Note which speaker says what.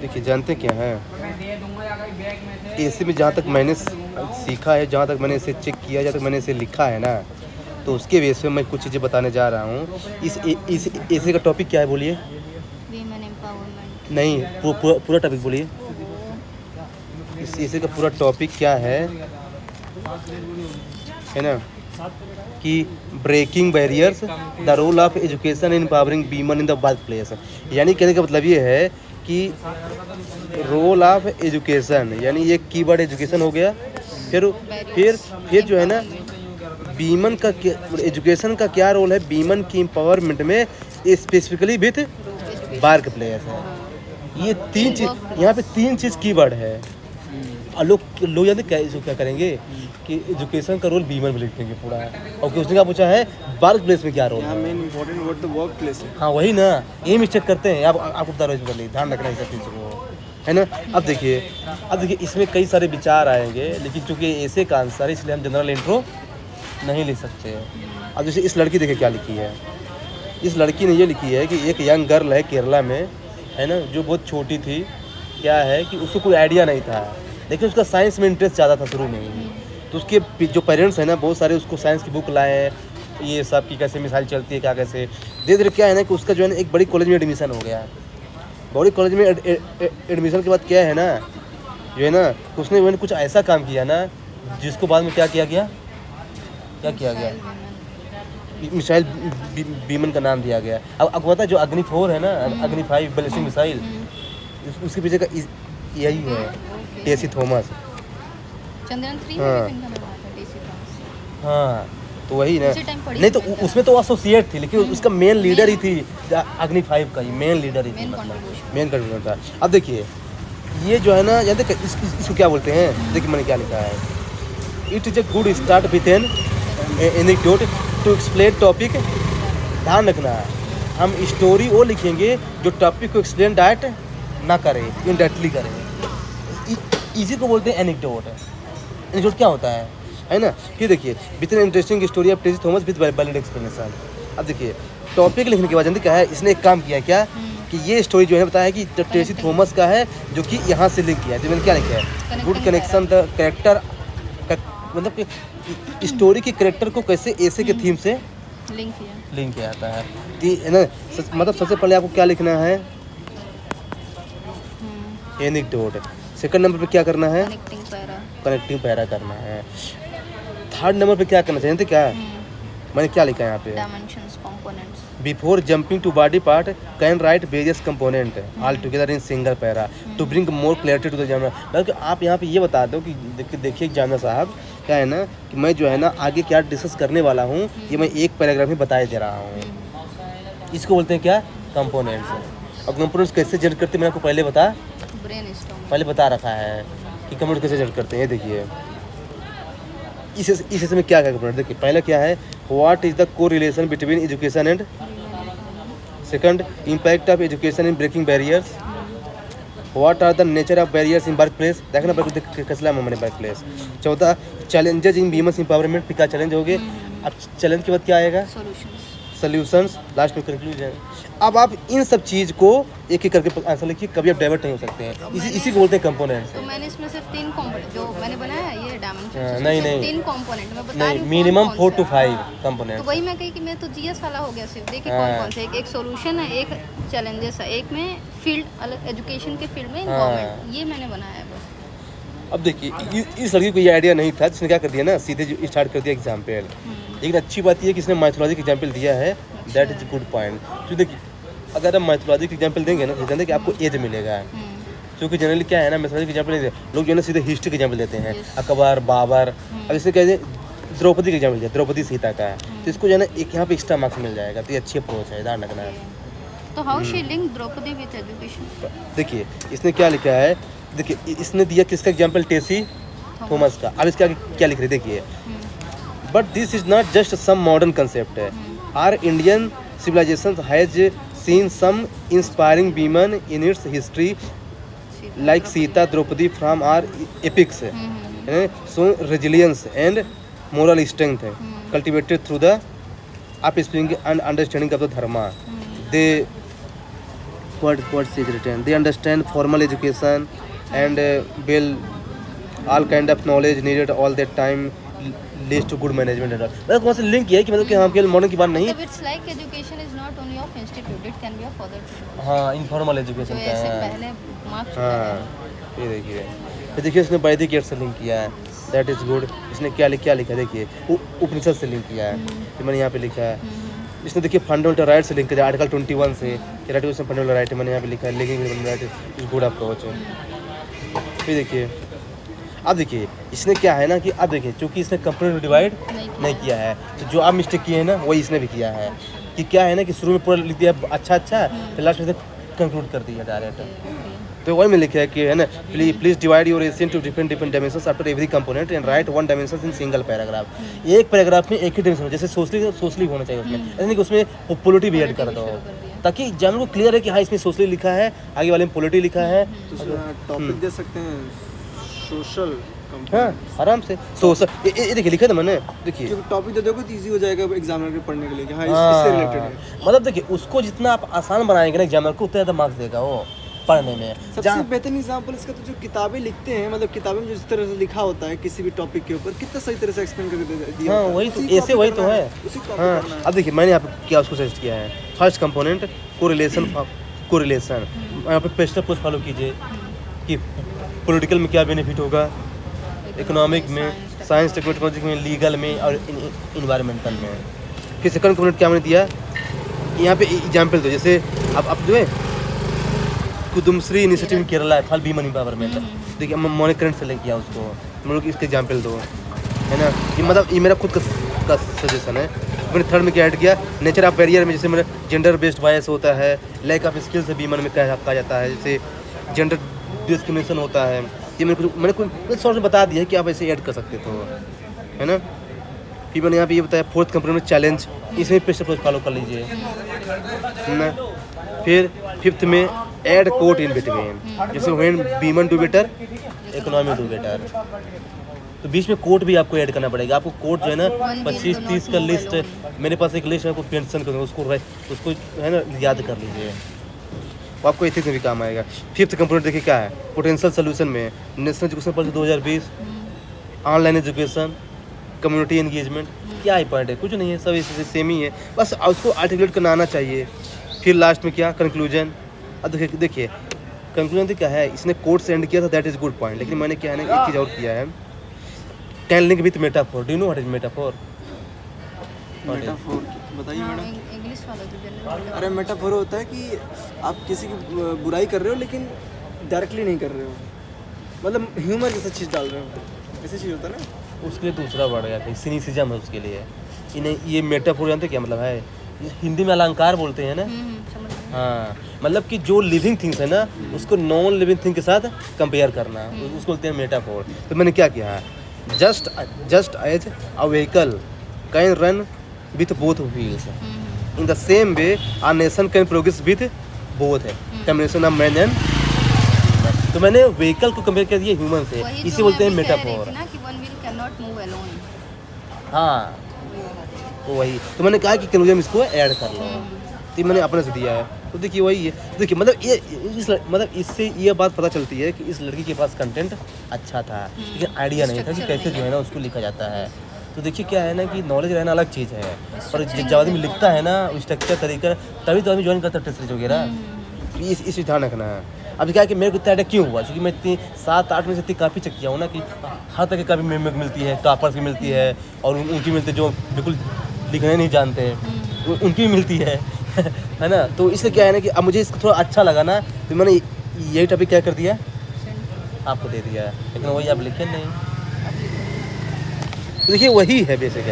Speaker 1: देखिए जानते क्या है, एसे में जहाँ तक मैंने सीखा है, जहाँ तक मैंने इसे चेक किया, जहाँ तक मैंने इसे लिखा है ना, तो उसके बेस पे मैं कुछ चीज़ें बताने जा रहा हूँ। इस एसे का टॉपिक क्या है बोलिए?
Speaker 2: Women empowerment.
Speaker 1: नहीं, पूरा टॉपिक बोलिए। इस एसे का पूरा टॉपिक क्या है ना, कि breaking barriers, the role of education in empowering women in the workplace. यानी कहने का मतलब ये है कि रोल ऑफ एजुकेशन, यानी ये कीवर्ड एजुकेशन हो गया। फिर जो है ना, वीमेन का एजुकेशन का क्या रोल है वीमेन की एम्पावरमेंट में, स्पेसिफिकली विथ वर्क प्लेस है। ये तीन चीज, यहाँ पे तीन चीज़ कीवर्ड है। और लोग जानते क्या करेंगे कि एजुकेशन का रोल वीमेन में लिख देंगे पूरा, और उसने क्या पूछा है वर्क प्लेस में क्या रोल है।
Speaker 3: मेन इंपॉर्टेंट वर्ड तो वर्क प्लेस है।
Speaker 1: हाँ वही ना, ये मिस्टेक करते हैं। आपको बता रहा हूँ, ध्यान रखना इस चीज़ को, है ना। अब देखिए इसमें कई सारे विचार आएंगे, लेकिन चूंकि ऐसे का आंसर है इसलिए हम जनरल इंट्रो नहीं लिख सकते हैं। अब जैसे इस लड़की देखिए क्या लिखी है। इस लड़की ने ये लिखी है कि एक यंग गर्ल है केरला में, है ना, जो बहुत छोटी थी। क्या है कि उसको कोई आइडिया नहीं था, लेकिन उसका साइंस में इंटरेस्ट ज़्यादा था शुरू में ही। तो उसके जो पेरेंट्स हैं ना, बहुत सारे उसको साइंस की बुक लाए हैं, ये सब की कैसे मिसाइल चलती है, क्या कैसे। धीरे धीरे क्या है ना कि उसका जो है ना एक बड़ी कॉलेज में एडमिशन हो गया। बड़ी कॉलेज में एडमिशन के बाद क्या है ना, जो है ना, उसने वो कुछ ऐसा काम किया ना, जिसको बाद में क्या किया गया, मिसाइल वीमेन का नाम दिया गया। अब आपको पता है जो अग्नि 4 है ना, अग्नि 5 बैलिस्टिक मिसाइल, उसके पीछे का यही है, टेसी थॉमस।
Speaker 2: चंद्रयान 3
Speaker 1: हाँ।
Speaker 2: में भी टेसी थॉमस।
Speaker 1: हाँ तो वही ना,
Speaker 2: उसी टाइम पढ़ी
Speaker 1: नहीं तो
Speaker 2: थी मैं।
Speaker 1: उसमें तो एसोसिएट थी, लेकिन उसका मेन लीडर ही थी, अग्नि 5 का ही मेन लीडर ही थी, मेन कंट्रीब्यूटर था। अब देखिए ये जो है ना, जानते इसको क्या बोलते हैं, देखिए मैंने क्या लिखा है, it is a good start with an anecdote to explain topic. ध्यान रखना, हम स्टोरी वो लिखेंगे जो टॉपिक को एक्सप्लेन डायरेक्ट ना करे, इनडायरेक्टली करे। इसी को बोलते हैं एनेक्डोट। एनेक्डोट क्या होता है ना। फिर देखिए with an interesting story of Tessy Thomas with valid explanation. अब देखिए टॉपिक लिखने के बाद जानते क्या है, इसने एक काम किया क्या कि ये स्टोरी जो है बताया कि टेसी थॉमस का है, जो कि यहाँ से लिंक किया है। तो मैंने क्या लिखा है, गुड कनेक्शन द कैरेक्टर, मतलब कि स्टोरी के कैरेक्टर को कैसे ऐसे के थीम से लिंक किया जाता है। है ना, मतलब सबसे पहले आपको क्या लिखना है, एनेक्डोट। सेकंड नंबर पे क्या करना है, कनेक्टिंग पैरा करना है। थर्ड नंबर पे क्या करना चाहिए जानते क्या, मैंने क्या लिखा है यहाँ पे,
Speaker 2: dimensions, components.
Speaker 1: Before jumping to body part can write various component all together in single para to bring more clarity to the examiner. बल्कि आप यहाँ पे ये बता दो कि देखिए एग्जामिनर साहब, क्या है ना कि मैं जो है ना आगे क्या डिस्कस करने वाला हूँ, ये मैं एक पैराग्राफ में बताए दे रहा हूँ। इसको बोलते हैं क्या, कंपोनेंट्स। और कंपोनेंट्स कैसे जनरेट करते हैं, मैंने आपको पहले बता रखा है कि कंपोनेंट कैसे जनरेट करते हैं। देखिए इस में क्या कंपोनेंट, देखिए पहला क्या है, what is the correlation between education and, second impact of education in breaking barriers, what are the nature of barriers in workplace, देखना कसला में मैंने वर्क प्लेस। चौथा चैलेंजेस इन वीमेंस एम्पावरमेंट, क्या चैलेंज हो गए। अब challenge के बाद क्या आएगा, सॉल्यूशंस, लास्ट में कंक्लूजन। अब आप इन सब चीज़ को एक एक करके आंसर लिखिए, कभी आप डाइवर्ट नहीं हो सकते हैं। इसी को बोलते हैं कंपोनेंट्स।
Speaker 2: तो मैंने इसमें सिर्फ 3 कंपोनेंट जो मैंने बनाया है, ये डायमेंशन
Speaker 1: नहीं
Speaker 2: 3 कंपोनेंट मैं बता रही हूँ,
Speaker 1: मिनिमम 4 to 5
Speaker 2: तो
Speaker 1: कंपोनेंट्स।
Speaker 2: वही मैं कही कि मैं तो जीएस वाला हो गया सिर्फ। देखिए कौन से, एक सॉल्यूशन है, एक चैलेंजेस है, एक में फील्ड अलग, एजुकेशन के फील्ड में इन्वॉल्वमेंट, ये मैंने बनाया है बस।
Speaker 1: अब देखिए इस लड़की को ये आइडिया नहीं था, जिसने क्या कर दिया ना, सीधे स्टार्ट कर दिया एग्जाम्पल। लेकिन अच्छी बात ये कि इसने माइथोलॉजी का एग्जाम्पल दिया है, दैट इज गुड पॉइंट। तो देखिए अगर हम माइथोलॉजी का एग्जाम्पल देंगे ना, तो जानते कि आपको एज मिलेगा। क्योंकि जनरली क्या है ना, माइथोलॉजी का एग्जाम्पल नहीं देते लोग, जो है ना सीधे हिस्ट्री का एग्जाम्पल देते हैं, अकबर, बाबर। अब इससे कहते हैं द्रौपदी का एग्जाम्पल दिया, द्रौपदी सीता का है, तो इसको जो है ना एक यहाँ पे एक्स्ट्रा मार्क्स मिल जाएगा। तो ये अच्छी अप्रोच है, ध्यान रखना है।
Speaker 2: तो how she link Draupadi with education,
Speaker 1: देखिए इसने क्या लिखा है, देखिए इसने दिया किसका एग्जाम्पल, टेसी थॉमस का। अब इसका क्या लिख रहे, देखिए, but this is not just some modern concept है, our Indian civilization has seen some inspiring women in its history like Sita, Draupadi from our epics, so resilience and moral strength cultivated through the upspring and understanding of the dharma. They what is written. They understand formal education and will all kind of knowledge needed all that time leads to good management and all. मतलब कौन सा link किया है कि मतलब कि हम केवल मॉडर्न की बात नहीं.
Speaker 2: मतलब it's like education is not only of institute, it can be of other.
Speaker 1: हाँ, इनफॉर्मल
Speaker 2: जो
Speaker 1: एजुकेशन का
Speaker 2: ऐसे
Speaker 1: है.
Speaker 2: पहले मार्क्स.
Speaker 1: हाँ, ये देखिए. फिर देखिए इसने वैदिक एड से लिंक किया है. That is good. इसने क्या लिखा देखिए, उपनिषद से लिंक किया है. तो मैंने यहाँ पे लिखा है. इसने देखिए फंडामेंटल राइट से लिंक किया, आर्टिकल 21 से. राइट ऑफ फंडामेंटल राइट मैंने यहाँ पे लिखा है. Living right is good approach. फिर देखिए अब देखिए इसने क्या है ना कि अब देखिए चूँकि इसने कंप्लीट डिवाइड नहीं किया है, तो जो आप मिस्टेक किए हैं ना वही इसने भी किया है. कि क्या है ना कि शुरू में पूरा लिख दिया अच्छा फिर लास्ट में कंक्लूड कर दिया डायरेक्ट. तो वही में लिखा है कि है ना, please divide your essence to different dimensions after every component and write one dimension in single paragraph. एक पैराग्राफ में एक ही डायमेंशन, जैसे सोशली होना चाहिए उसमें, ऐसा नहीं कि उसमें पॉलिटी भी ऐड कर दो, ताकि जानवर को क्लियर है कि हाँ इसमें सोशली लिखा है, आगे वाले में पॉलिटी लिखा है.
Speaker 3: तो टॉपिक दे सकते हैं सोशल.
Speaker 1: हाँ आराम से सोशल. ये देखिए लिखा था मैंने. देखिए
Speaker 3: क्योंकि टॉपिक दे दोगे तो इजी हो जाएगा एग्जामिनर के पढ़ने के लिए कि हाँ इससे रिलेटेड है.
Speaker 1: मतलब देखिए उसको जितना आप आसान बनाएंगे ना एग्जामिनर को, उतना ज़्यादा मार्क्स देगा वो पढ़ने में.
Speaker 3: सबसे बेहतरीन एग्जांपल इसका तो जो किताबें लिखते हैं, मतलब किताबें में जिस तरह से लिखा होता है किसी भी टॉपिक के ऊपर, कितना सही तरह से एक्सप्लेन करके दिया.
Speaker 1: हाँ वही तो, ऐसे वही तो है. हाँ अब देखिए मैंने यहाँ पे क्या उसको सजेस्ट किया है. First component correlation. यहाँ पे पेस्टर पोस्ट फॉलो कीजिए कि पॉलिटिकल में क्या बेनिफिट होगा, इकोनॉमिक में, साइंस टेक्नोलॉजी में, लीगल में और इन्वायरमेंटल में. फिर सेकंड कंपोनेंट क्या मैंने दिया यहाँ पे एग्जाम्पल दो. जैसे अब जो है कुदुमश्री इनिशिएटिव इन केरला है, फल बीमन एम्पावरमेंट. देखिए मॉनिक करंट से लेके किया उसको, हम लोग इसके एग्जाम्पल दो है ना. ये मतलब ये मेरा खुद का सजेशन है. मैंने थर्ड में क्या ऐड किया, नेचर ऑफ बैरियर में, जैसे मेरा जेंडर बेस्ड बायस होता है, लैक ऑफ स्किल्स बीमन में कहा जाता है, जैसे जेंडर डिस्क्रिमिनेशन होता है. ये मैंने कुछ शॉर्ट में बता दिया है कि आप ऐसे ऐड कर सकते हो है ना. फिर मैंने यहाँ पे ये बताया फोर्थ कंपोनेंट में चैलेंज, इसमें पेस्टर अप्रोच फॉलो कर लीजिए है ना. फिर फिफ्थ में ऐड कोट इन बिटवीन, जैसे when women do better economy do better. तो बीच में कोट भी आपको ऐड करना पड़ेगा. आपको कोट जो है ना 25-30 का लिस्ट, मेरे पास एक लिस्ट है, आपको पेंशन करूँगा, उसको है ना याद कर लीजिए, वो आपको एथिक्स में भी काम आएगा. फिफ्थ कंपोनेंट देखिए क्या है, पोटेंशियल सोल्यूशन में national education policy 2020, online education, community engagement. क्या ही पॉइंट है, कुछ नहीं है, सब इससे सेम ही है, बस उसको आर्टिकुलेट करना आना चाहिए. फिर लास्ट में क्या कंक्लूजन. अब देखिए कंक्लूजन क्या है, इसने कोट से एंड किया था, दैट इज गुड पॉइंट. लेकिन मैंने क्या है ना एक चीज़ और किया है, can link with metaphor. Do you know what is metaphor?
Speaker 3: Metaphor बताइए मैडम.
Speaker 2: इंग्लिश वाला जो जनरल.
Speaker 3: अरे मेटाफोर होता है कि आप किसी की बुराई कर रहे हो लेकिन डायरेक्टली नहीं कर रहे हो, मतलब ह्यूमर जैसा चीज़ डाल रहे हो, ऐसी चीज़ होता है ना.
Speaker 1: उसके लिए दूसरा वर्ड है, सिनिसिज्म है उसके लिए. इन्हें ये मेटाफोर जानते क्या मतलब है, हिंदी में अलंकार बोलते हैं ना.
Speaker 2: समझ गए.
Speaker 1: हाँ मतलब कि जो लिविंग थिंग्स है ना उसको नॉन लिविंग थिंग के साथ कंपेयर करना, उसको बोलते हैं मेटाफोर. तो मैंने क्या किया है, just as a vehicle can run with both wheels, in the same way a nation can progress with both है कॉम्बिनेशन ऑफ मैन एंड. तो मैंने व्हीकल को कंपेयर कर दिया ह्यूमन से, इसे बोलते हैं मेटाफोर.
Speaker 2: ना कि one wheel can not move alone.
Speaker 1: हाँ तो वही, तो मैंने कहा कि कंक्लूजन इसको ऐड कर लो, तो मैंने अपने से दिया है. तो देखिए वही है. देखिए मतलब मतलब इससे ये बात पता चलती है कि इस लड़की के पास कंटेंट अच्छा था, लेकिन आइडिया नहीं था कि कैसे जो है ना उसको लिखा जाता है. तो देखिए क्या है ना कि नॉलेज रहना अलग चीज़ है, पर जब आदमी लिखता है ना स्ट्रक्चर तरीका, तभी तो आदमी ज्वाइन करता है टेस्ट सीरीज वगैरह. इस ध्यान रखना है. अब क्या है कि मेरे को इतना अटैक क्यों हुआ, क्योंकि मैं इतनी 7-8 में से इतनी काफ़ी चेक किया हूँ ना कि हर तरह की काफ़ी मेरे को मिलती है, टॉपर्स की मिलती है और उनकी मिलती है जो बिल्कुल लिखने नहीं जानते, उनकी भी मिलती है है ना. तो इसलिए क्या है ना कि अब मुझे इसको थोड़ा अच्छा लगा ना, तो मैंने यही टॉपिक क्या कर दिया आपको दे दिया है, लेकिन वही आप लिखे नहीं. देखिए वही है बेसिकली.